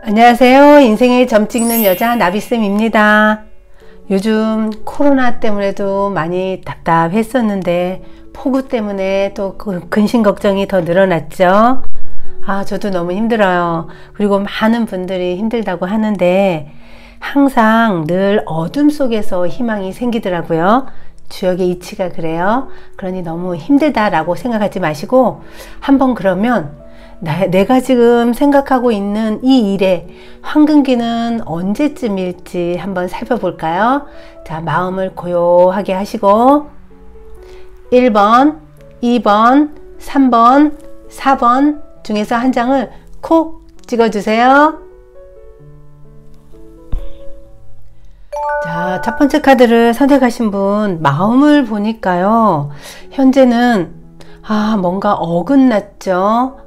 안녕하세요. 인생의 점 찍는 여자 나비쌤입니다. 요즘 코로나 때문에도 많이 답답했었는데 폭우 때문에 또 근심 걱정이 더 늘어났죠. 저도 너무 힘들어요. 그리고 많은 분들이 힘들다고 하는데 항상 늘 어둠 속에서 희망이 생기더라고요. 주역의 이치가 그래요. 그러니 너무 힘들다라고 생각하지 마시고 한번 그러면 내가 지금 생각하고 있는 이 일의 황금기는 언제쯤일지 한번 살펴볼까요? 자, 마음을 고요하게 하시고 1번, 2번, 3번, 4번 중에서 한 장을 콕 찍어주세요. 자, 첫 번째 카드를 선택하신 분 마음을 보니까요. 현재는 뭔가 어긋났죠.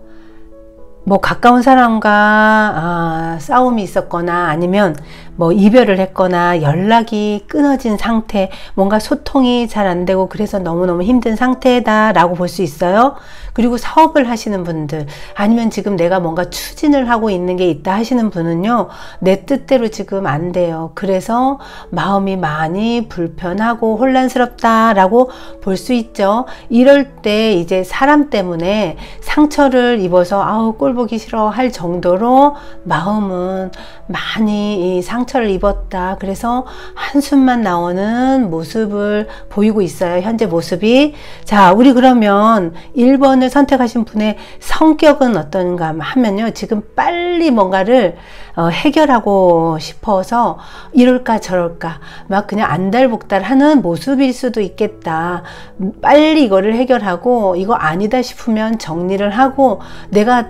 뭐 가까운 사람과 싸움이 있었거나 아니면 뭐 이별을 했거나 연락이 끊어진 상태, 뭔가 소통이 잘 안 되고 그래서 너무너무 힘든 상태다 라고 볼 수 있어요. 그리고 사업을 하시는 분들 아니면 지금 내가 뭔가 추진을 하고 있는 게 있다 하시는 분은요, 내 뜻대로 지금 안 돼요. 그래서 마음이 많이 불편하고 혼란스럽다 라고 볼 수 있죠. 이럴 때 이제 사람 때문에 상처를 입어서 꼴 보기 싫어 할 정도로 마음은 많이 이 상처를 입었다. 그래서 한숨만 나오는 모습을 보이고 있어요. 현재 모습이. 자, 우리 그러면 1번을 선택하신 분의 성격은 어떤가 하면요, 지금 빨리 뭔가를 해결하고 싶어서 이럴까 저럴까 막 그냥 안달복달 하는 모습일 수도 있겠다. 빨리 이거를 해결하고 이거 아니다 싶으면 정리를 하고 내가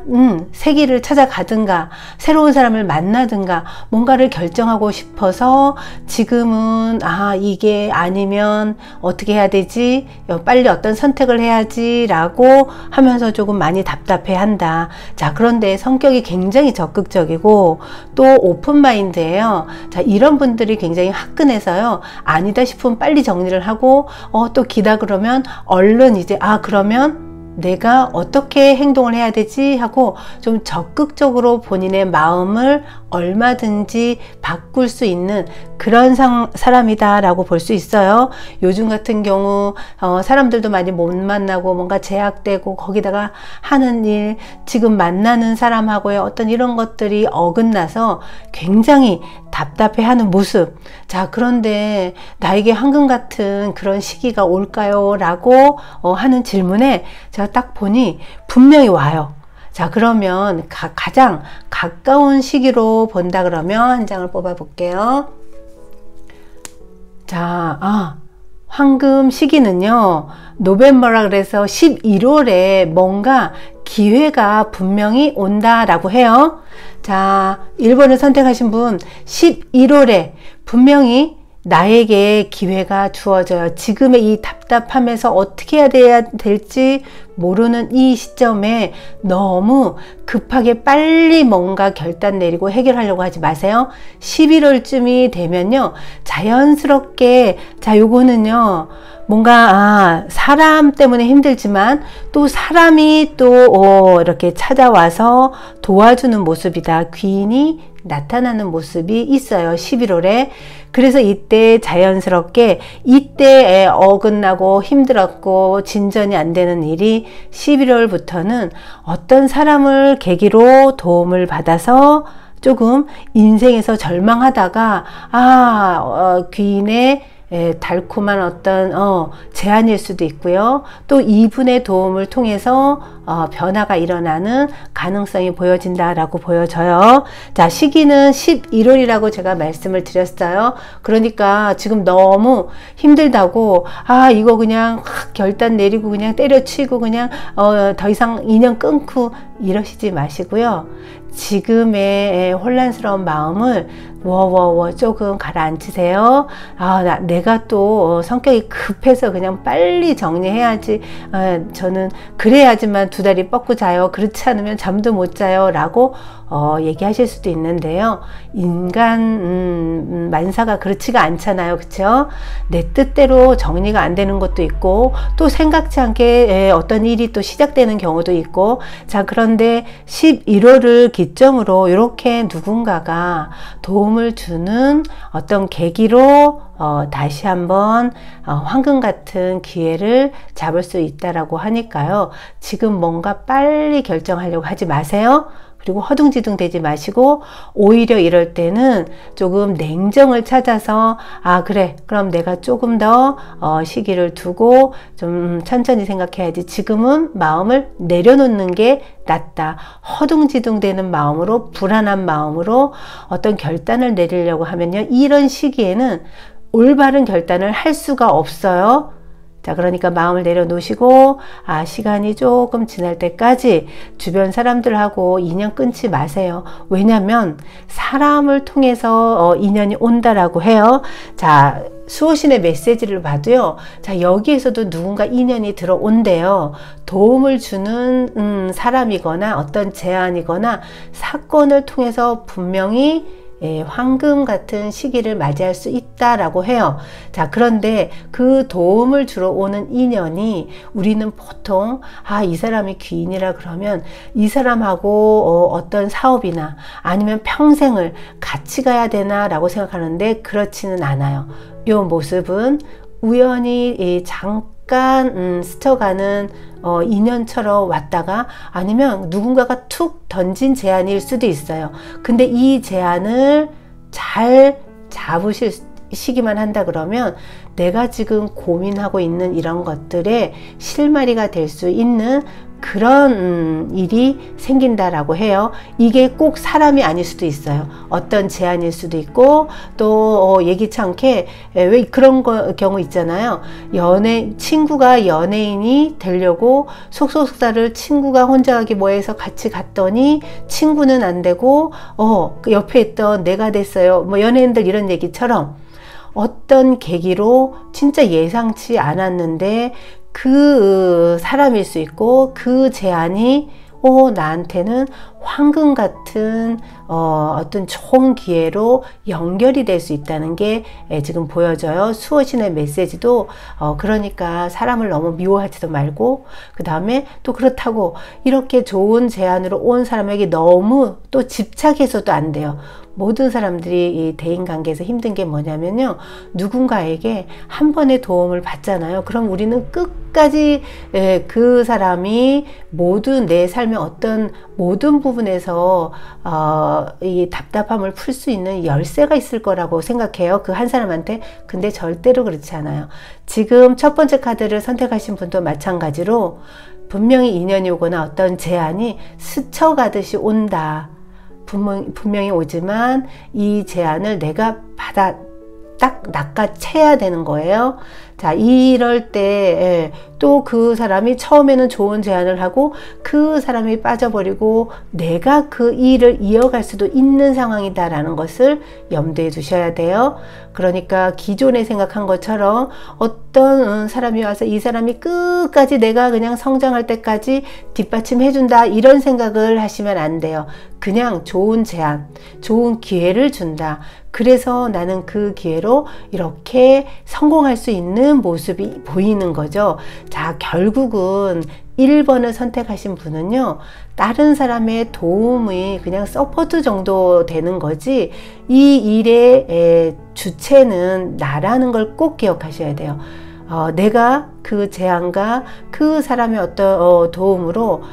새 길을 찾아가든가 새로운 사람을 만나든가 뭔가를 결정하고 싶어서 지금은 이게 아니면 어떻게 해야 되지? 빨리 어떤 선택을 해야지 라고 하면서 조금 많이 답답해 한다. 자, 그런데 성격이 굉장히 적극적이고 또 오픈마인드예요. 자, 이런 분들이 굉장히 화끈해서요, 아니다 싶으면 빨리 정리를 하고 또 기다 그러면 얼른 이제 그러면 내가 어떻게 행동을 해야 되지 하고 좀 적극적으로 본인의 마음을 얼마든지 바꿀 수 있는 그런 사람이다 라고 볼 수 있어요. 요즘 같은 경우 사람들도 많이 못 만나고 뭔가 제약되고 거기다가 하는 일, 지금 만나는 사람하고의 어떤 이런 것들이 어긋나서 굉장히 답답해하는 모습. 자, 그런데 나에게 황금 같은 그런 시기가 올까요? 라고 하는 질문에 제가 딱 보니 분명히 와요. 자, 그러면 가장 가까운 시기로 본다 그러면 한 장을 뽑아 볼게요. 자, 황금 시기는요, 노벰버라 그래서 11월에 뭔가 기회가 분명히 온다라고 해요. 자, 1번을 선택하신 분 11월에 분명히 나에게 기회가 주어져요. 지금의 이 답답함에서 어떻게 해야 될지 모르는 이 시점에 너무 급하게 빨리 뭔가 결단 내리고 해결하려고 하지 마세요. 11월쯤이 되면요, 자연스럽게, 자, 요거는요, 뭔가 사람 때문에 힘들지만 또 사람이 또 이렇게 찾아와서 도와주는 모습이다. 귀인이 나타나는 모습이 있어요. 11월에. 그래서 이때 자연스럽게 이때에 어긋나고 힘들었고 진전이 안 되는 일이 11월부터는 어떤 사람을 계기로 도움을 받아서 조금 인생에서 절망하다가 귀인의 달콤한 어떤 제안일 수도 있고요. 또 이분의 도움을 통해서 변화가 일어나는 가능성이 보여진다라고 보여져요. 자, 시기는 11월이라고 제가 말씀을 드렸어요. 그러니까 지금 너무 힘들다고 이거 그냥 결단 내리고 그냥 때려치고 그냥 더 이상 인연 끊고 이러시지 마시고요. 지금의 혼란스러운 마음을 워워워 조금 가라앉히세요. 내가 또 성격이 급해서 그냥 빨리 정리해야지. 저는 그래야지만 두 다리 뻗고 자요. 그렇지 않으면 잠도 못 자요. 라고 얘기하실 수도 있는데요. 인간 만사가 그렇지가 않잖아요. 그쵸? 내 뜻대로 정리가 안 되는 것도 있고 또 생각지 않게 어떤 일이 또 시작되는 경우도 있고, 자, 그런데 11월을 기점으로 이렇게 누군가가 도움을 주는 어떤 계기로 다시 한번 황금 같은 기회를 잡을 수 있다라고 하니까요. 지금 뭔가 빨리 결정하려고 하지 마세요. 그리고 허둥지둥 되지 마시고, 오히려 이럴 때는 조금 냉정을 찾아서 그래, 그럼 내가 조금 더 시기를 두고 좀 천천히 생각해야지. 지금은 마음을 내려놓는 게 낫다. 허둥지둥 되는 마음으로, 불안한 마음으로 어떤 결단을 내리려고 하면요, 이런 시기에는 올바른 결단을 할 수가 없어요. 자, 그러니까 마음을 내려놓으시고 시간이 조금 지날 때까지 주변 사람들하고 인연 끊지 마세요. 왜냐면 사람을 통해서 인연이 온다라고 해요. 자, 수호신의 메시지를 봐도요, 자, 여기에서도 누군가 인연이 들어온대요. 도움을 주는 사람이거나 어떤 제안이거나 사건을 통해서 분명히 황금 같은 시기를 맞이할 수 있다라고 해요. 자, 그런데 그 도움을 주러 오는 인연이, 우리는 보통 이 사람이 귀인이라 그러면 이 사람하고 어떤 사업이나 아니면 평생을 같이 가야 되나 라고 생각하는데 그렇지는 않아요. 이 모습은 우연히 잠깐 스쳐가는 인연처럼 왔다가, 아니면 누군가가 툭 던진 제안일 수도 있어요. 근데 이 제안을 잘 잡으시기만 한다 그러면 내가 지금 고민하고 있는 이런 것들의 실마리가 될 수 있는 그런 일이 생긴다라고 해요. 이게 꼭 사람이 아닐 수도 있어요. 어떤 제안일 수도 있고, 또 예기치 않게 왜 그런 경우 있잖아요. 친구가 연예인이 되려고 속속살을 친구가 혼자 가기 뭐해서 같이 갔더니 친구는 안 되고 그 옆에 있던 내가 됐어요. 뭐 연예인들 이런 얘기처럼 어떤 계기로 진짜 예상치 않았는데 그 사람일 수 있고, 그 제안이 나한테는 황금 같은 어떤 좋은 기회로 연결이 될 수 있다는 게 지금 보여져요. 수호신의 메시지도 그러니까 사람을 너무 미워하지도 말고, 그 다음에 또 그렇다고 이렇게 좋은 제안으로 온 사람에게 너무 또 집착해서도 안 돼요. 모든 사람들이 이 대인관계에서 힘든 게 뭐냐면요, 누군가에게 한 번의 도움을 받잖아요. 그럼 우리는 끝까지 그 사람이 모든 내 삶의 어떤 모든 부분에서 이 답답함을 풀 수 있는 열쇠가 있을 거라고 생각해요, 그 한 사람한테. 근데 절대로 그렇지 않아요. 지금 첫 번째 카드를 선택하신 분도 마찬가지로 분명히 인연이 오거나 어떤 제안이 스쳐가듯이 온다. 분명히 오지만 이 제안을 내가 딱 낚아채야 되는 거예요. 자, 이럴 때 또 그 사람이 처음에는 좋은 제안을 하고 그 사람이 빠져버리고 내가 그 일을 이어갈 수도 있는 상황이다라는 것을 염두에 두셔야 돼요. 그러니까 기존에 생각한 것처럼 어떤 사람이 와서 이 사람이 끝까지 내가 그냥 성장할 때까지 뒷받침해준다, 이런 생각을 하시면 안 돼요. 그냥 좋은 제안, 좋은 기회를 준다. 그래서 나는 그 기회로 이렇게 성공할 수 있는 모습이 보이는 거죠. 자, 결국은 1번을 선택하신 분은요, 다른 사람의 도움이 그냥 서포트 정도 되는 거지, 이 일의 주체는 나라는 걸 꼭 기억하셔야 돼요. 내가 그 제안과 그 사람의 어떤 도움으로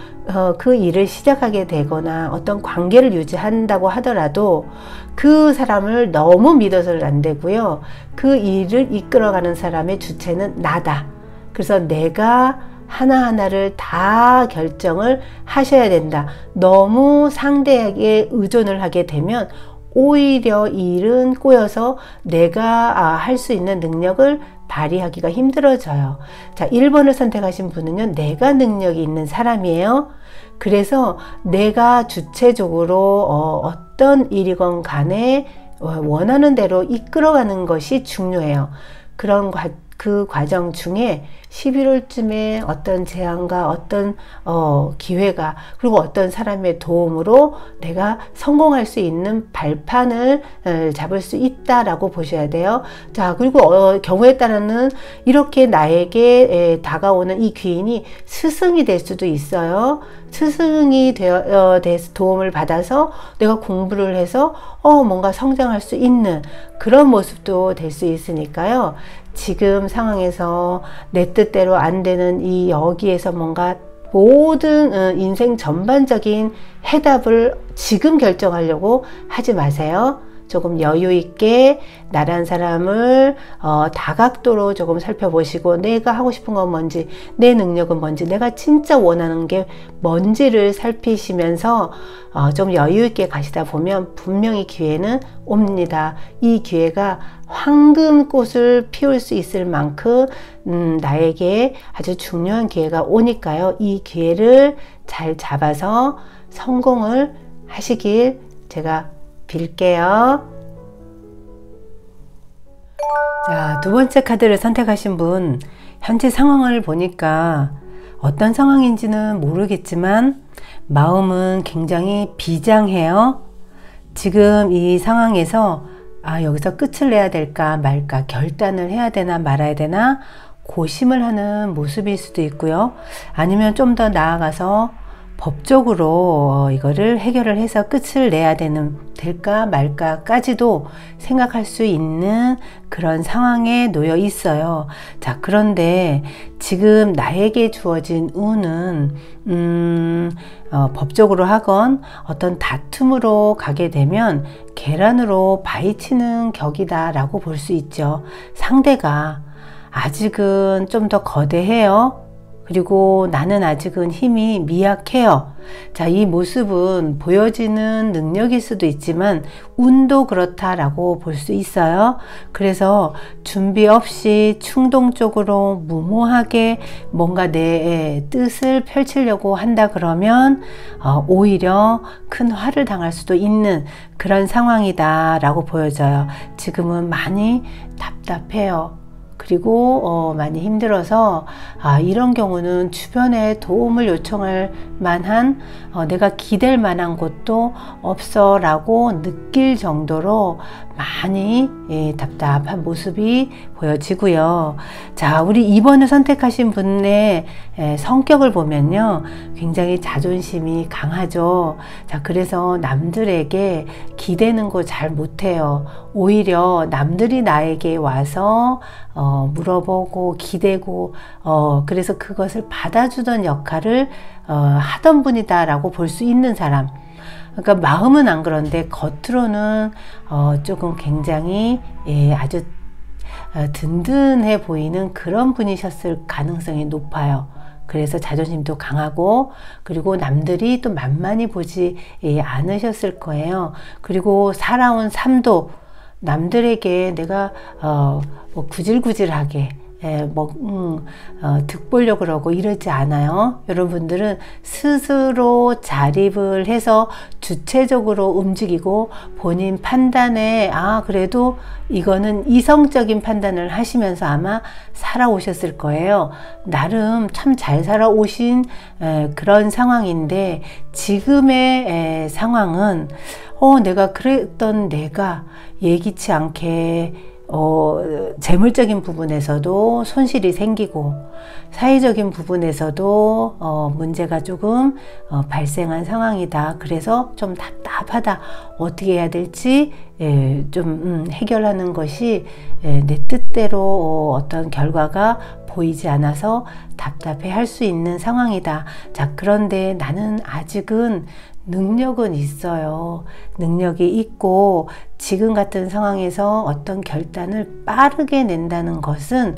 그 일을 시작하게 되거나 어떤 관계를 유지한다고 하더라도 그 사람을 너무 믿어서는 안 되고요. 그 일을 이끌어가는 사람의 주체는 나다. 그래서 내가 하나하나를 다 결정을 하셔야 된다. 너무 상대에게 의존을 하게 되면 오히려 이 일은 꼬여서 내가 할 수 있는 능력을 발휘하기가 힘들어져요. 자, 1번을 선택하신 분은요, 내가 능력이 있는 사람이에요. 그래서 내가 주체적으로 어떤 일이건 간에 원하는 대로 이끌어가는 것이 중요해요. 그 과정 중에 11월쯤에 어떤 제안과 어떤 기회가, 그리고 어떤 사람의 도움으로 내가 성공할 수 있는 발판을 잡을 수 있다라고 보셔야 돼요. 자, 그리고 경우에 따라는 이렇게 나에게 다가오는 이 귀인이 스승이 될 수도 있어요. 스승이 돼서 도움을 받아서 내가 공부를 해서 뭔가 성장할 수 있는 그런 모습도 될 수 있으니까요. 지금 상황에서 내 뜻대로 안 되는 이 여기에서 뭔가 모든 인생 전반적인 해답을 지금 결정하려고 하지 마세요. 조금 여유 있게 나란 사람을 다각도로 조금 살펴보시고, 내가 하고 싶은 건 뭔지, 내 능력은 뭔지, 내가 진짜 원하는 게 뭔지를 살피시면서 좀 여유 있게 가시다 보면 분명히 기회는 옵니다. 이 기회가 황금꽃을 피울 수 있을 만큼 나에게 아주 중요한 기회가 오니까요. 이 기회를 잘 잡아서 성공을 하시길 제가 빌게요. 자, 두 번째 카드를 선택하신 분, 현재 상황을 보니까 어떤 상황인지는 모르겠지만 마음은 굉장히 비장해요. 지금 이 상황에서 여기서 끝을 내야 될까 말까, 결단을 해야 되나 말아야 되나 고심을 하는 모습일 수도 있고요. 아니면 좀 더 나아가서 법적으로 이거를 해결을 해서 끝을 내야 될까 말까까지도 생각할 수 있는 그런 상황에 놓여 있어요. 자, 그런데 지금 나에게 주어진 운은 법적으로 하건 어떤 다툼으로 가게 되면 계란으로 바위치는 격이다 라고 볼 수 있죠. 상대가 아직은 좀 더 거대해요. 그리고 나는 아직은 힘이 미약해요. 자, 이 모습은 보여지는 능력일 수도 있지만 운도 그렇다라고 볼 수 있어요. 그래서 준비 없이 충동적으로 무모하게 뭔가 내 뜻을 펼치려고 한다 그러면 오히려 큰 화를 당할 수도 있는 그런 상황이다 라고 보여져요. 지금은 많이 답답해요. 그리고 많이 힘들어서 이런 경우는 주변에 도움을 요청할 만한 내가 기댈 만한 곳도 없어 라고 느낄 정도로 많이 답답한 모습이 보여지고요. 자, 우리 2번을 선택하신 분의 성격을 보면요, 굉장히 자존심이 강하죠. 자, 그래서 남들에게 기대는 거 잘 못해요. 오히려 남들이 나에게 와서 물어보고 기대고 그래서 그것을 받아주던 역할을 하던 분이다 라고 볼 수 있는 사람. 그러니까 마음은 안 그런데 겉으로는 조금 굉장히 아주 든든해 보이는 그런 분이셨을 가능성이 높아요. 그래서 자존심도 강하고, 그리고 남들이 또 만만히 보지 않으셨을 거예요. 그리고 살아온 삶도 남들에게 내가 뭐 구질구질하게 득보려고 그러고 이러지 않아요. 여러분들은 스스로 자립을 해서 주체적으로 움직이고 본인 판단에 그래도 이거는 이성적인 판단을 하시면서 아마 살아오셨을 거예요. 나름 참 잘 살아오신 그런 상황인데, 지금의 상황은 내가 그랬던 내가 예기치 않게 재물적인 부분에서도 손실이 생기고, 사회적인 부분에서도 문제가 조금 발생한 상황이다. 그래서 좀 답답하다. 어떻게 해야 될지 좀 해결하는 것이 내 뜻대로 어떤 결과가 보이지 않아서 답답해 할 수 있는 상황이다. 자, 그런데 나는 아직은 능력은 있어요. 능력이 있고, 지금 같은 상황에서 어떤 결단을 빠르게 낸다는 것은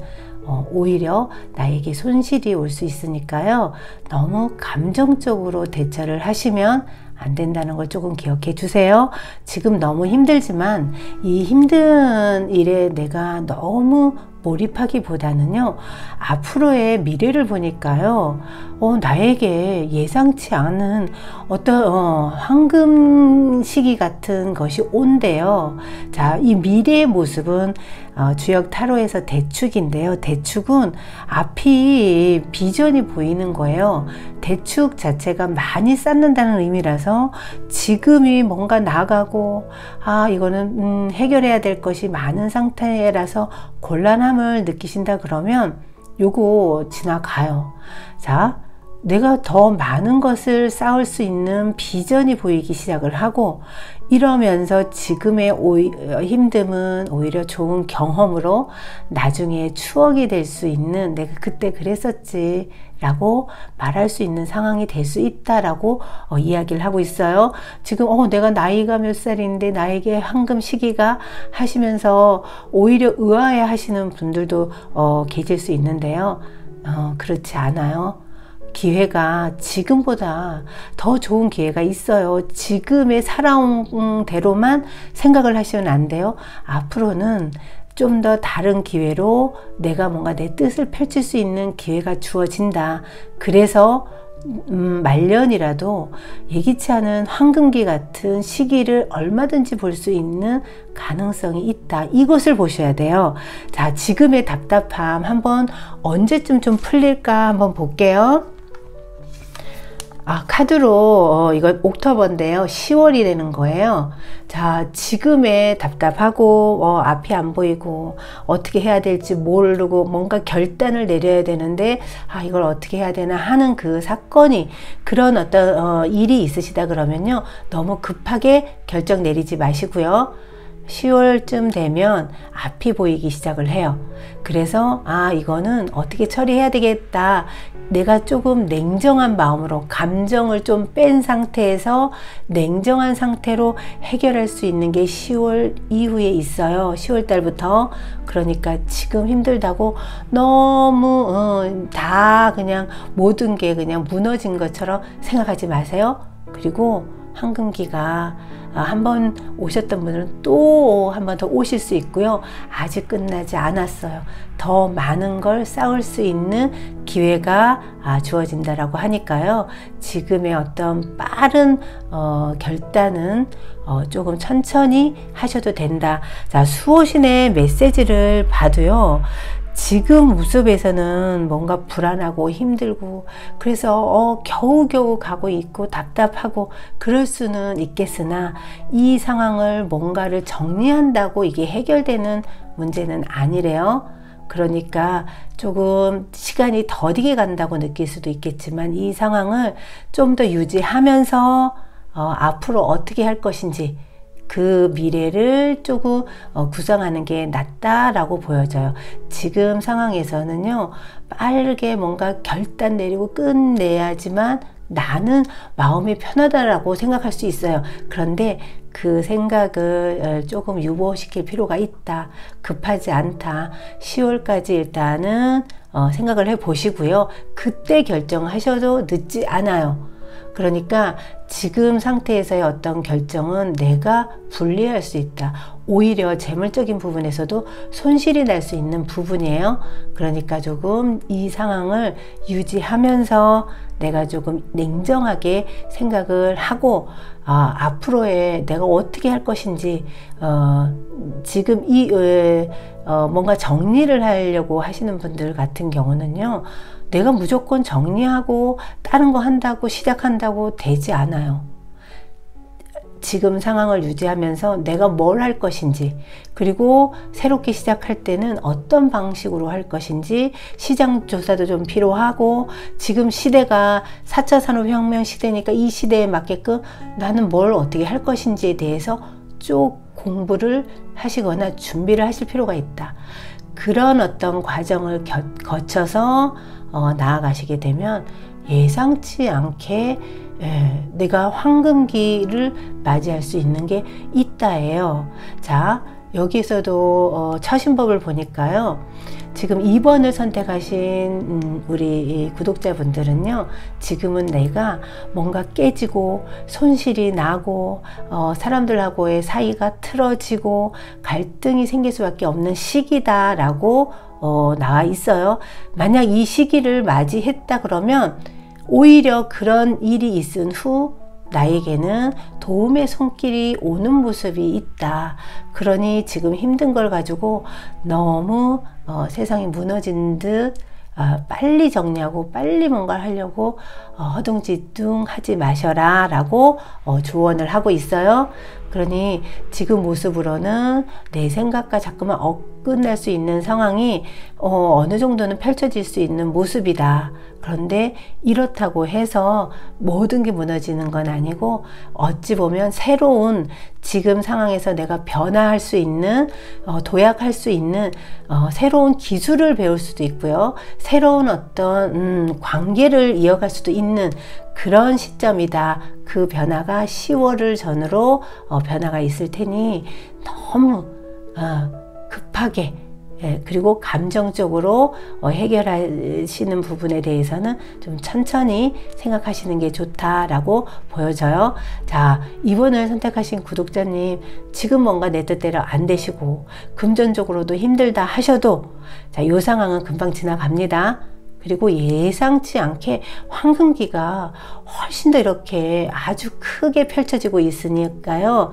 오히려 나에게 손실이 올 수 있으니까요. 너무 감정적으로 대처를 하시면 안 된다는 걸 조금 기억해 주세요. 지금 너무 힘들지만 이 힘든 일에 내가 너무 몰입하기보다는요, 앞으로의 미래를 보니까요, 나에게 예상치 않은 어떤 황금 시기 같은 것이 온대요. 자, 이 미래의 모습은 주역 타로에서 대축인데요. 대축은 앞이 비전이 보이는 거예요. 대축 자체가 많이 쌓는다는 의미라서 지금이 뭔가 나가고 이거는 해결해야 될 것이 많은 상태라서 곤란함을 느끼신다 그러면 요거 지나가요. 자, 내가 더 많은 것을 쌓을 수 있는 비전이 보이기 시작을 하고, 이러면서 지금의 힘듦은 오히려 좋은 경험으로 나중에 추억이 될 수 있는, 내가 그때 그랬었지 라고 말할 수 있는 상황이 될 수 있다라고 이야기를 하고 있어요. 지금 내가 나이가 몇 살인데 나에게 황금 시기가 하시면서 오히려 의아해 하시는 분들도 계실 수 있는데요. 그렇지 않아요. 기회가 지금보다 더 좋은 기회가 있어요. 지금의 살아온 대로만 생각을 하시면 안 돼요. 앞으로는 좀 더 다른 기회로 내가 뭔가 내 뜻을 펼칠 수 있는 기회가 주어진다. 그래서 말년이라도 예기치 않은 황금기 같은 시기를 얼마든지 볼 수 있는 가능성이 있다. 이것을 보셔야 돼요. 자, 지금의 답답함 한번 언제쯤 좀 풀릴까 한번 볼게요. 카드로 이건 옥토버인데요. 10월이 되는 거예요. 자, 지금의 답답하고 앞이 안 보이고 어떻게 해야 될지 모르고 뭔가 결단을 내려야 되는데 이걸 어떻게 해야 되나 하는 그 사건이, 그런 어떤 일이 있으시다 그러면요, 너무 급하게 결정 내리지 마시고요. 10월쯤 되면 앞이 보이기 시작을 해요. 그래서 이거는 어떻게 처리해야 되겠다. 내가 조금 냉정한 마음으로, 감정을 좀 뺀 상태에서 냉정한 상태로 해결할 수 있는 게 10월 이후에 있어요. 10월 달부터. 그러니까 지금 힘들다고 너무 다 그냥 모든 게 그냥 무너진 것처럼 생각하지 마세요. 그리고 황금기가 한번 오셨던 분들은 또 한 번 더 오실 수 있고요. 아직 끝나지 않았어요. 더 많은 걸 쌓을 수 있는 기회가 주어진다라고 하니까요. 지금의 어떤 빠른 결단은 조금 천천히 하셔도 된다. 자, 수호신의 메시지를 봐도요, 지금 모습에서는 뭔가 불안하고 힘들고, 그래서 겨우겨우 가고 있고 답답하고 그럴 수는 있겠으나, 이 상황을 뭔가를 정리한다고 이게 해결되는 문제는 아니래요. 그러니까 조금 시간이 더디게 간다고 느낄 수도 있겠지만, 이 상황을 좀 더 유지하면서 앞으로 어떻게 할 것인지, 그 미래를 조금 구상하는 게 낫다라고 보여져요. 지금 상황에서는요, 빠르게 뭔가 결단 내리고 끝내야지만 나는 마음이 편하다라고 생각할 수 있어요. 그런데 그 생각을 조금 유보시킬 필요가 있다. 급하지 않다. 10월까지 일단은 생각을 해 보시고요. 그때 결정하셔도 늦지 않아요. 그러니까 지금 상태에서의 어떤 결정은 내가 불리할 수 있다. 오히려 재물적인 부분에서도 손실이 날 수 있는 부분이에요. 그러니까 조금 이 상황을 유지하면서 내가 조금 냉정하게 생각을 하고, 앞으로의 내가 어떻게 할 것인지, 지금 뭔가 정리를 하려고 하시는 분들 같은 경우는요, 내가 무조건 정리하고 다른 거 한다고 시작한다고 되지 않아요. 지금 상황을 유지하면서 내가 뭘 할 것인지, 그리고 새롭게 시작할 때는 어떤 방식으로 할 것인지 시장 조사도 좀 필요하고, 지금 시대가 4차 산업혁명 시대니까 이 시대에 맞게끔 나는 뭘 어떻게 할 것인지에 대해서 쭉 공부를 하시거나 준비를 하실 필요가 있다. 그런 어떤 과정을 거쳐서 나아가시게 되면 예상치 않게 내가 황금기를 맞이할 수 있는 게 있다예요. 자, 여기서도 처신법을 보니까요, 지금 2번을 선택하신 우리 구독자분들은요, 지금은 내가 뭔가 깨지고 손실이 나고 사람들하고의 사이가 틀어지고 갈등이 생길 수밖에 없는 시기다 라고 나와 있어요. 만약 이 시기를 맞이했다 그러면 오히려 그런 일이 있은 후 나에게는 도움의 손길이 오는 모습이 있다. 그러니 지금 힘든 걸 가지고 너무 세상이 무너진 듯 빨리 정리하고 빨리 뭔가를 하려고 허둥지둥 하지 마셔라 라고 조언을 하고 있어요. 그러니 지금 모습으로는 내 생각과 자꾸만 엇끝날 수 있는 상황이 어느 정도는 펼쳐질 수 있는 모습이다. 그런데 이렇다고 해서 모든 게 무너지는 건 아니고 어찌 보면 새로운 지금 상황에서 내가 변화할 수 있는 도약할 수 있는 새로운 기술을 배울 수도 있고요. 새로운 어떤 관계를 이어갈 수도 있는 그런 시점이다. 그 변화가 10월을 전후로 변화가 있을 테니 너무 급하게 그리고 감정적으로 해결하시는 부분에 대해서는 좀 천천히 생각하시는 게 좋다라고 보여져요. 자, 2번을 선택하신 구독자님, 지금 뭔가 내 뜻대로 안 되시고 금전적으로도 힘들다 하셔도 자, 이 상황은 금방 지나갑니다. 그리고 예상치 않게 황금기가 훨씬 더 이렇게 아주 크게 펼쳐지고 있으니까요.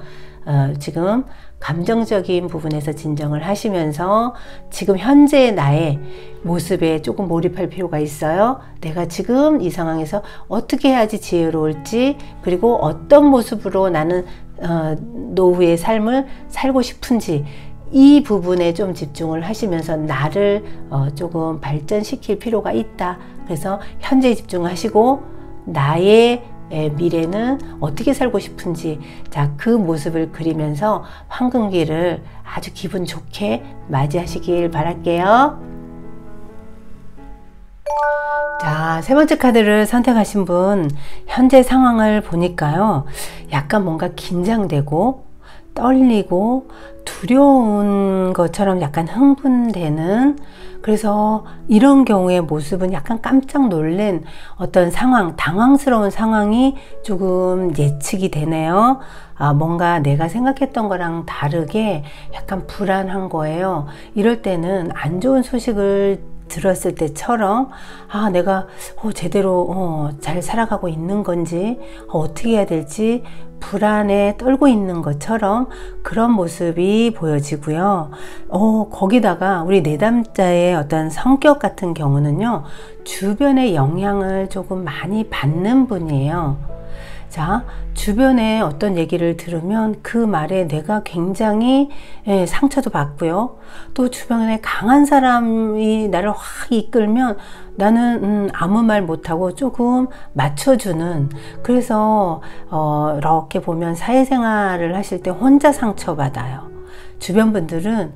지금 감정적인 부분에서 진정을 하시면서 지금 현재의 나의 모습에 조금 몰입할 필요가 있어요. 내가 지금 이 상황에서 어떻게 해야지 지혜로울지, 그리고 어떤 모습으로 나는 노후의 삶을 살고 싶은지, 이 부분에 좀 집중을 하시면서 나를 조금 발전시킬 필요가 있다. 그래서 현재에 집중하시고 나의 미래는 어떻게 살고 싶은지, 자, 그 모습을 그리면서 황금기를 아주 기분 좋게 맞이하시길 바랄게요. 자, 세 번째 카드를 선택하신 분, 현재 상황을 보니까요, 약간 뭔가 긴장되고 떨리고 두려운 것처럼 약간 흥분되는, 그래서 이런 경우의 모습은 약간 깜짝 놀란 어떤 상황, 당황스러운 상황이 조금 예측이 되네요. 뭔가 내가 생각했던 거랑 다르게 약간 불안한 거예요. 이럴 때는 안 좋은 소식을 들었을 때처럼 내가 제대로 잘 살아가고 있는 건지, 어떻게 해야 될지 불안에 떨고 있는 것처럼 그런 모습이 보여지고요. 거기다가 우리 내담자의 어떤 성격 같은 경우는요, 주변의 영향을 조금 많이 받는 분이에요. 자, 주변에 어떤 얘기를 들으면 그 말에 내가 굉장히 상처도 받고요. 또 주변에 강한 사람이 나를 확 이끌면 나는 아무 말 못하고 조금 맞춰주는, 그래서 이렇게 보면 사회생활을 하실 때 혼자 상처받아요. 주변 분들은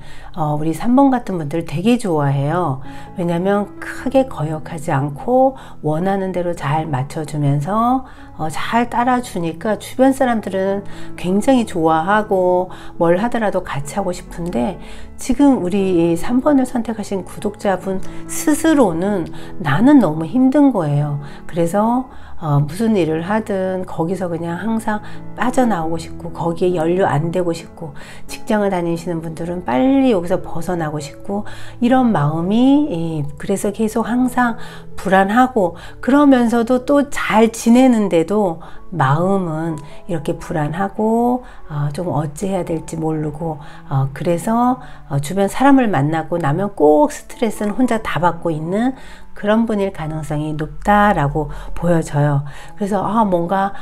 우리 3번 같은 분들 되게 좋아해요. 왜냐하면 크게 거역하지 않고 원하는 대로 잘 맞춰주면서 잘 따라주니까 주변 사람들은 굉장히 좋아하고 뭘 하더라도 같이 하고 싶은데, 지금 우리 3번을 선택하신 구독자분 스스로는 나는 너무 힘든 거예요. 그래서 무슨 일을 하든 거기서 그냥 항상 빠져나오고 싶고, 거기에 연루 안 되고 싶고, 직장을 다니시는 분들은 빨리 여기서 벗어나고 싶고, 이런 마음이 그래서 계속 항상 불안하고, 그러면서도 또 잘 지내는데도 마음은 이렇게 불안하고 좀 어찌해야 될지 모르고, 그래서 주변 사람을 만나고 나면 꼭 스트레스는 혼자 다 받고 있는 그런 분일 가능성이 높다라고 보여져요. 그래서 뭔가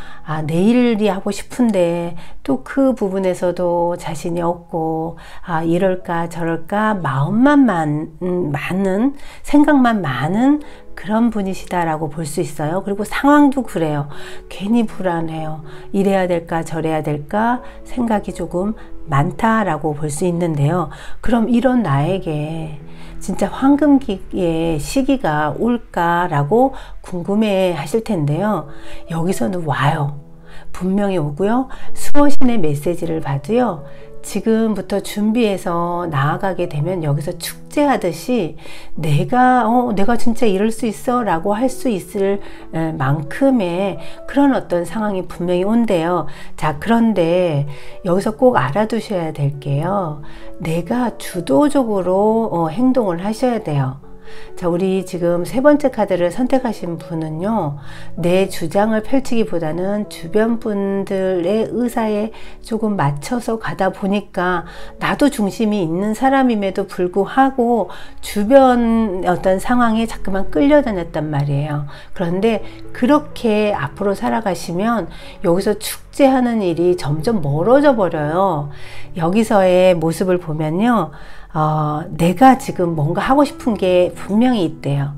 내일이 하고 싶은데 또 그 부분에서도 자신이 없고, 이럴까 저럴까 마음만 많은, 생각만 많은 그런 분이시다라고 볼 수 있어요. 그리고 상황도 그래요. 괜히 불안해요. 이래야 될까 저래야 될까 생각이 조금 많다라고 볼 수 있는데요. 그럼 이런 나에게 진짜 황금기의 시기가 올까라고 궁금해 하실 텐데요. 여기서는 와요. 분명히 오고요. 수호신의 메시지를 봐도요, 지금부터 준비해서 나아가게 되면 여기서 축제하듯이 내가 진짜 이럴 수 있어 라고 할 수 있을 만큼의 그런 어떤 상황이 분명히 온대요. 자, 그런데 여기서 꼭 알아두셔야 될 게요. 내가 주도적으로 행동을 하셔야 돼요. 자, 우리 지금 세 번째 카드를 선택하신 분은요, 내 주장을 펼치기보다는 주변 분들의 의사에 조금 맞춰서 가다 보니까 나도 중심이 있는 사람임에도 불구하고 주변 어떤 상황에 자꾸만 끌려다녔단 말이에요. 그런데 그렇게 앞으로 살아가시면 여기서 축제하는 일이 점점 멀어져 버려요. 여기서의 모습을 보면요, 내가 지금 뭔가 하고 싶은 게 분명히 있대요.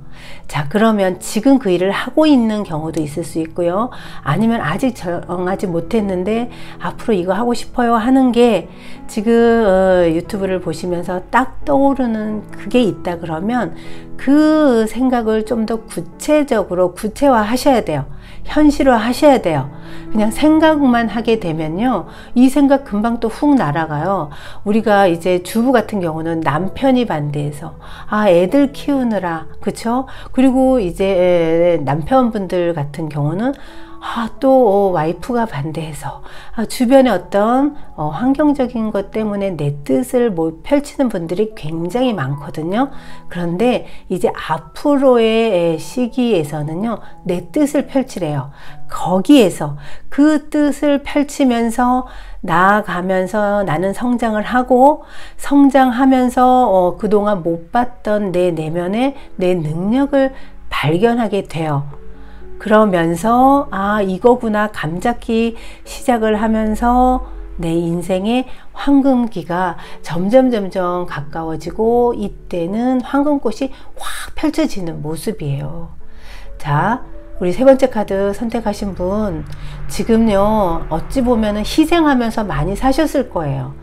자, 그러면 지금 그 일을 하고 있는 경우도 있을 수 있고요. 아니면 아직 정하지 못했는데 앞으로 이거 하고 싶어요 하는 게 지금 유튜브를 보시면서 딱 떠오르는 그게 있다 그러면 그 생각을 좀 더 구체적으로 구체화 하셔야 돼요. 현실화 하셔야 돼요. 그냥 생각만 하게 되면요, 이 생각 금방 또 훅 날아가요. 우리가 이제 주부 같은 경우는 남편이 반대해서 애들 키우느라, 그쵸? 그리고 이제 남편분들 같은 경우는 또 와이프가 반대해서 주변의 어떤 환경적인 것 때문에 내 뜻을 펼치는 분들이 굉장히 많거든요. 그런데 이제 앞으로의 시기에서는요, 내 뜻을 펼치래요. 거기에서 그 뜻을 펼치면서 나아가면서 나는 성장을 하고, 성장하면서 그동안 못 봤던 내 내면의 내 능력을 발견하게 돼요. 그러면서 이거구나 감잡기 시작을 하면서 내 인생의 황금기가 점점 가까워지고, 이때는 황금꽃이 확 펼쳐지는 모습이에요. 자, 우리 세 번째 카드 선택하신 분, 지금요, 어찌 보면은 희생하면서 많이 사셨을 거예요.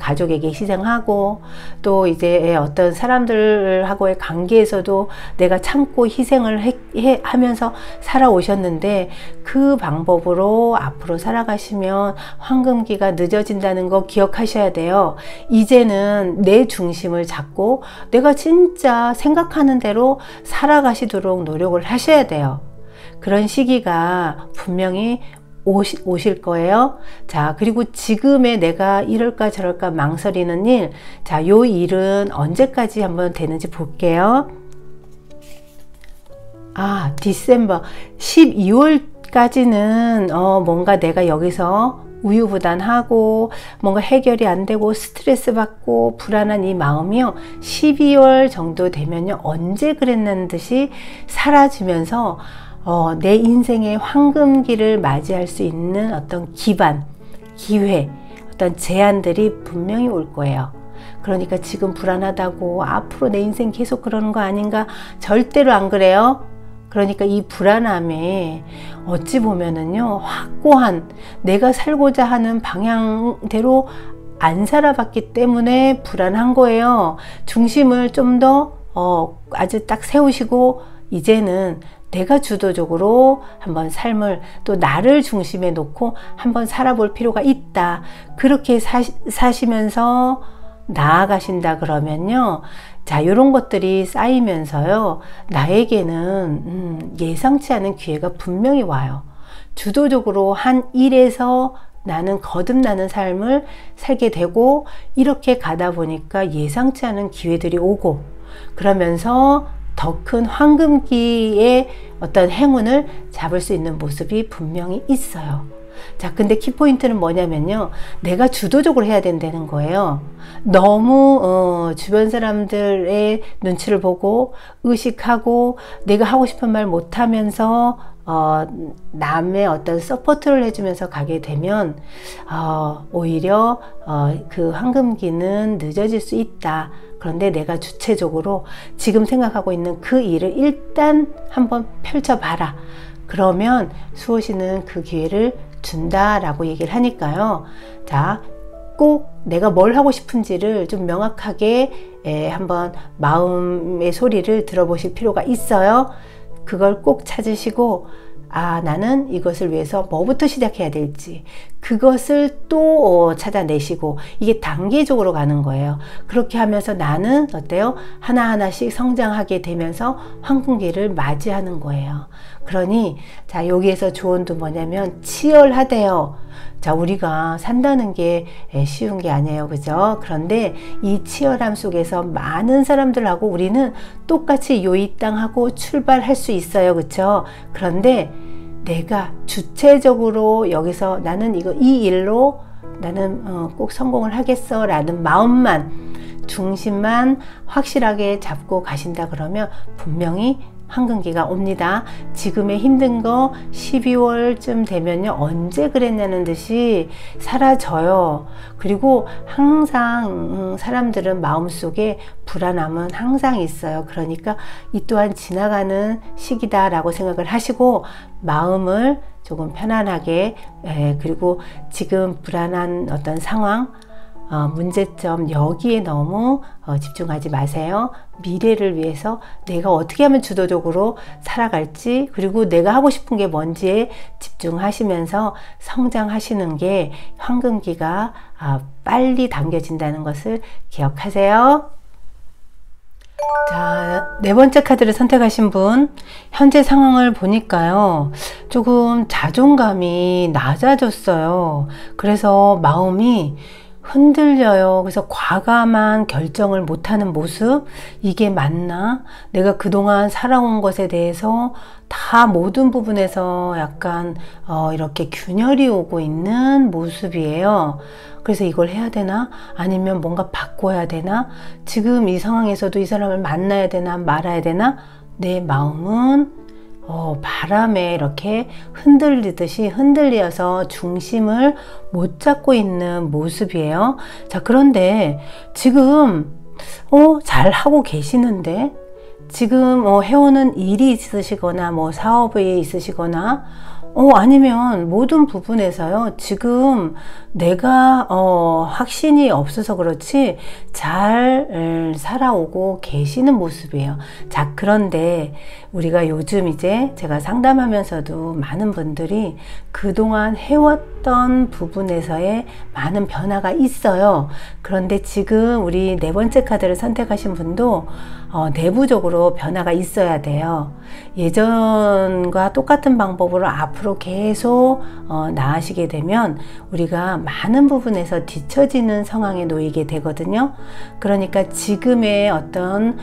가족에게 희생하고, 또 이제 어떤 사람들하고의 관계에서도 내가 참고 희생을 하면서 살아오셨는데, 그 방법으로 앞으로 살아가시면 황금기가 늦어진다는 거 기억하셔야 돼요. 이제는 내 중심을 잡고 내가 진짜 생각하는 대로 살아가시도록 노력을 하셔야 돼요. 그런 시기가 분명히 오실 거예요. 자, 그리고 지금의 내가 이럴까 저럴까 망설이는 일, 자, 요 일은 언제까지 한번 되는지 볼게요. 디셈버 12월까지는 뭔가 내가 여기서 우유부단하고 뭔가 해결이 안 되고 스트레스 받고 불안한 이 마음이요, 12월 정도 되면요, 언제 그랬는 듯이 사라지면서 내 인생의 황금기를 맞이할 수 있는 어떤 기반, 기회, 어떤 제안들이 분명히 올 거예요. 그러니까 지금 불안하다고 앞으로 내 인생 계속 그러는 거 아닌가? 절대로 안 그래요. 그러니까 이 불안함에 어찌 보면은요, 확고한 내가 살고자 하는 방향대로 안 살아봤기 때문에 불안한 거예요. 중심을 좀 더 아주 딱 세우시고, 이제는 내가 주도적으로 한번 삶을, 또 나를 중심에 놓고 한번 살아볼 필요가 있다. 그렇게 사시면서 나아가신다 그러면요, 자, 이런 것들이 쌓이면서요, 나에게는 예상치 않은 기회가 분명히 와요. 주도적으로 한 일에서 나는 거듭나는 삶을 살게 되고, 이렇게 가다 보니까 예상치 않은 기회들이 오고, 그러면서 더 큰 황금기의 어떤 행운을 잡을 수 있는 모습이 분명히 있어요. 자, 근데 키포인트는 뭐냐면요, 내가 주도적으로 해야 된다는 거예요. 너무 주변 사람들의 눈치를 보고 의식하고 내가 하고 싶은 말 못하면서 남의 어떤 서포트를 해주면서 가게 되면 오히려 그 황금기는 늦어질 수 있다. 그런데 내가 주체적으로 지금 생각하고 있는 그 일을 일단 한번 펼쳐봐라. 그러면 수호신은 그 기회를 준다라고 얘기를 하니까요. 자, 꼭 내가 뭘 하고 싶은지를 좀 명확하게 한번 마음의 소리를 들어보실 필요가 있어요. 그걸 꼭 찾으시고, 나는 이것을 위해서 뭐부터 시작해야 될지, 그것을 또 찾아내시고, 이게 단계적으로 가는 거예요. 그렇게 하면서 나는 어때요? 하나하나씩 성장하게 되면서 황금기를 맞이하는 거예요. 그러니 자, 여기에서 조언도 뭐냐면 치열하대요. 자, 우리가 산다는 게 쉬운 게 아니에요. 그죠? 그런데 이 치열함 속에서 많은 사람들하고 우리는 똑같이 이 땅하고 출발할 수 있어요. 그쵸? 그런데 내가 주체적으로 여기서 나는 이 일로 나는 꼭 성공을 하겠어 라는 마음만, 중심만 확실하게 잡고 가신다 그러면 분명히 황금기가 옵니다. 지금의 힘든 거 12월쯤 되면요, 언제 그랬냐는 듯이 사라져요. 그리고 항상 사람들은 마음속에 불안함은 항상 있어요. 그러니까 이 또한 지나가는 시기다 라고 생각을 하시고 마음을 조금 편안하게, 그리고 지금 불안한 어떤 상황, 문제점 여기에 너무 집중하지 마세요. 미래를 위해서 내가 어떻게 하면 주도적으로 살아갈지, 그리고 내가 하고 싶은 게 뭔지에 집중하시면서 성장하시는 게 황금기가 빨리 당겨진다는 것을 기억하세요. 자, 네 번째 카드를 선택하신 분, 현재 상황을 보니까요, 조금 자존감이 낮아졌어요. 그래서 마음이 흔들려요. 그래서 과감한 결정을 못하는 모습, 이게 맞나? 내가 그동안 살아온 것에 대해서 다 모든 부분에서 약간 이렇게 균열이 오고 있는 모습이에요. 그래서 이걸 해야 되나? 아니면 뭔가 바꿔야 되나? 지금 이 상황에서도 이 사람을 만나야 되나 말아야 되나? 내 마음은 바람에 이렇게 흔들리듯이 흔들려서 중심을 못 잡고 있는 모습이에요. 자, 그런데 지금 잘 하고 계시는데, 지금 해오는 일이 있으시거나 뭐 사업에 있으시거나 아니면 모든 부분에서요, 지금 내가 확신이 없어서 그렇지 잘 살아오고 계시는 모습이에요. 자, 그런데 우리가 요즘 이제 제가 상담하면서도 많은 분들이 그동안 해왔던 부분에서의 많은 변화가 있어요. 그런데 지금 우리 네 번째 카드를 선택하신 분도 내부적으로 변화가 있어야 돼요. 예전과 똑같은 방법으로 앞으로 계속 나아지게 되면 우리가 많은 부분에서 뒤처지는 상황에 놓이게 되거든요. 그러니까 지금의 어떤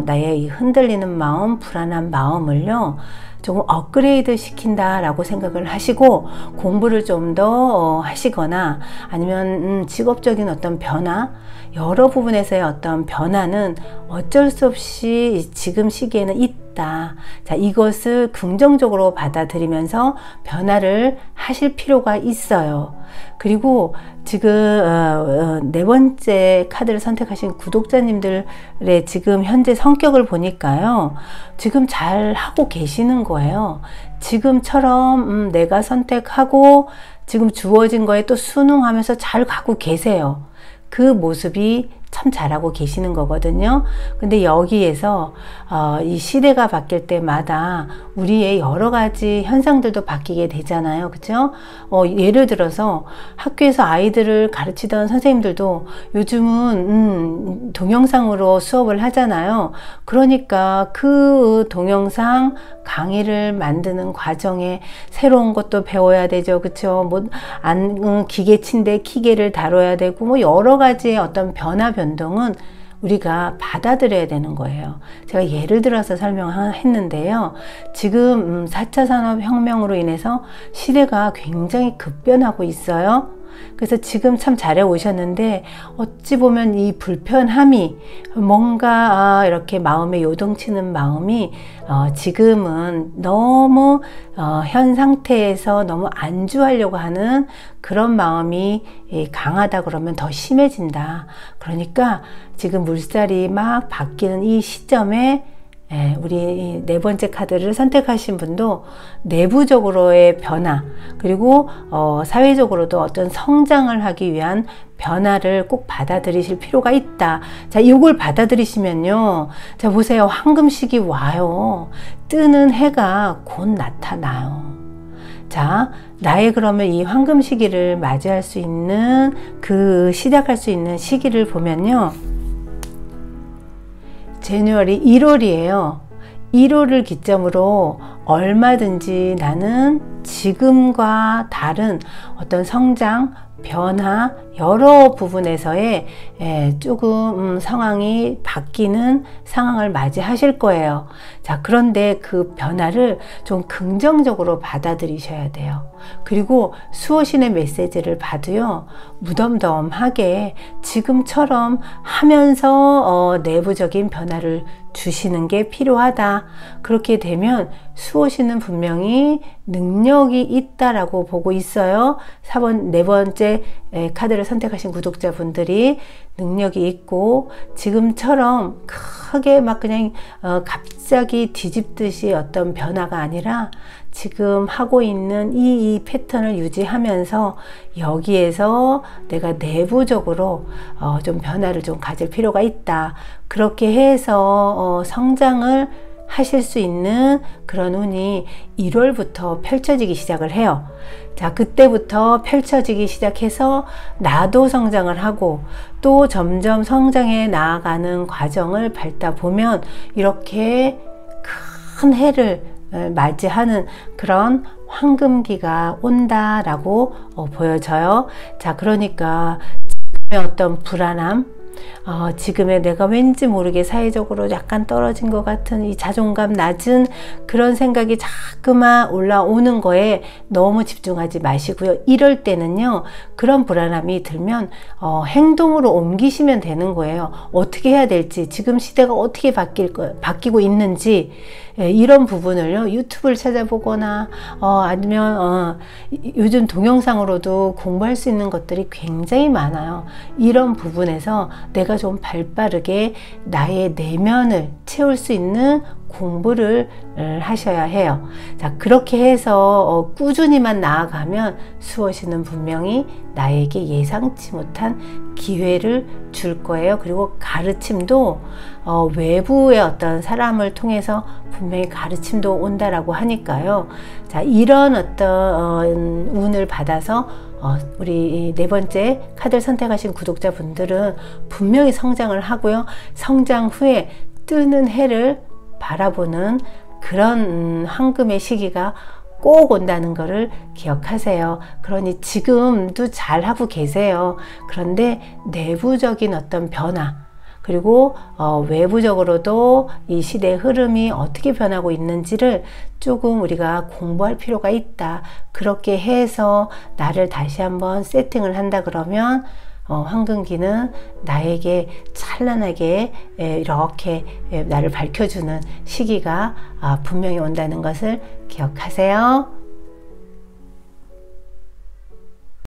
나의 이 흔들리는 마음, 불안한 마음을요, 조금 업그레이드 시킨다 라고 생각을 하시고 공부를 좀 더 하시거나, 아니면 직업적인 어떤 변화, 여러 부분에서의 어떤 변화는 어쩔 수 없이 지금 시기에는 있다. 자, 이것을 긍정적으로 받아들이면서 변화를 하실 필요가 있어요. 그리고 지금 네 번째 카드를 선택하신 구독자님들의 지금 현재 성격을 보니까요, 지금 잘 하고 계시는 거예요. 지금처럼 내가 선택하고 지금 주어진 거에 또 순응하면서 잘 가고 계세요. 그 모습이 참 잘하고 계시는 거거든요. 근데 여기에서 이 시대가 바뀔 때마다 우리의 여러 가지 현상들도 바뀌게 되잖아요. 그죠? 예를 들어서 학교에서 아이들을 가르치던 선생님들도 요즘은 동영상으로 수업을 하잖아요. 그러니까 그 동영상 강의를 만드는 과정에 새로운 것도 배워야 되죠. 그쵸? 기계치인데 기계를 다뤄야 되고, 뭐 여러 가지의 어떤 변동은 우리가 받아들여야 되는 거예요. 제가 예를 들어서 설명했는데요. 지금 4차 산업혁명으로 인해서 시대가 굉장히 급변하고 있어요. 그래서 지금 참 잘해 오셨는데, 어찌 보면 이 불편함이 뭔가 이렇게 마음에 요동치는 마음이 지금은 너무 현 상태에서 너무 안주하려고 하는 그런 마음이 강하다 그러면 더 심해진다. 그러니까 지금 물살이 막 바뀌는 이 시점에 우리 네 번째 카드를 선택하신 분도 내부적으로의 변화, 그리고 사회적으로도 어떤 성장을 하기 위한 변화를 꼭 받아들이실 필요가 있다. 자, 이걸 받아들이시면요, 자, 보세요. 황금식이 와요. 뜨는 해가 곧 나타나요. 자, 나의 그러면 이 황금 시기를 맞이할 수 있는 시작할 수 있는 시기를 보면요. 제뉴얼이 1월이에요. 1월을 기점으로 얼마든지 나는 지금과 다른 어떤 성장, 변화, 여러 부분에서의 조금 상황이 바뀌는 상황을 맞이하실 거예요. 자, 그런데 그 변화를 좀 긍정적으로 받아들이셔야 돼요. 그리고 수호신의 메시지를 봐도요, 무덤덤하게 지금처럼 하면서 내부적인 변화를 주시는 게 필요하다. 그렇게 되면 수호신은 분명히 능력이 있다라고 보고 있어요. 네 번째 카드를 선택하신 구독자분들이 능력이 있고, 지금처럼 크게 막 그냥 갑자기 뒤집듯이 어떤 변화가 아니라 지금 하고 있는 이 패턴을 유지하면서 여기에서 내가 내부적으로 좀 변화를 좀 가질 필요가 있다. 그렇게 해서 성장을 하실 수 있는 그런 운이 1월부터 펼쳐지기 시작을 해요. 자, 그때부터 펼쳐지기 시작해서 나도 성장을 하고 또 점점 성장해 나아가는 과정을 밟다 보면 이렇게 큰 해를 맞이하는 그런 황금기가 온다라고 보여져요. 자, 그러니까 지금의 어떤 불안함, 지금의 내가 왠지 모르게 사회적으로 약간 떨어진 것 같은 이 자존감 낮은 그런 생각이 자꾸만 올라오는 거에 너무 집중하지 마시고요. 이럴 때는요, 그런 불안함이 들면 행동으로 옮기시면 되는 거예요. 어떻게 해야 될지, 지금 시대가 어떻게 바뀌고 있는지, 이런 부분을요, 유튜브를 찾아보거나 아니면 요즘 동영상으로도 공부할 수 있는 것들이 굉장히 많아요. 이런 부분에서 내가 좀 발빠르게 나의 내면을 채울 수 있는 공부를 하셔야 해요. 자, 그렇게 해서 꾸준히만 나아가면 수호신은 분명히 나에게 예상치 못한 기회를 줄 거예요. 그리고 가르침도 외부의 어떤 사람을 통해서 분명히 가르침도 온다라고 하니까요. 자, 이런 어떤 운을 받아서 우리 네 번째 카드를 선택하신 구독자분들은 분명히 성장을 하고요. 성장 후에 뜨는 해를 바라보는 그런 황금의 시기가 꼭 온다는 것을 기억하세요. 그러니 지금도 잘하고 계세요. 그런데 내부적인 어떤 변화, 그리고 외부적으로도 이 시대의 흐름이 어떻게 변하고 있는지를 조금 우리가 공부할 필요가 있다. 그렇게 해서 나를 다시 한번 세팅을 한다 그러면 황금기는 나에게 찬란하게 이렇게 나를 밝혀주는 시기가 분명히 온다는 것을 기억하세요.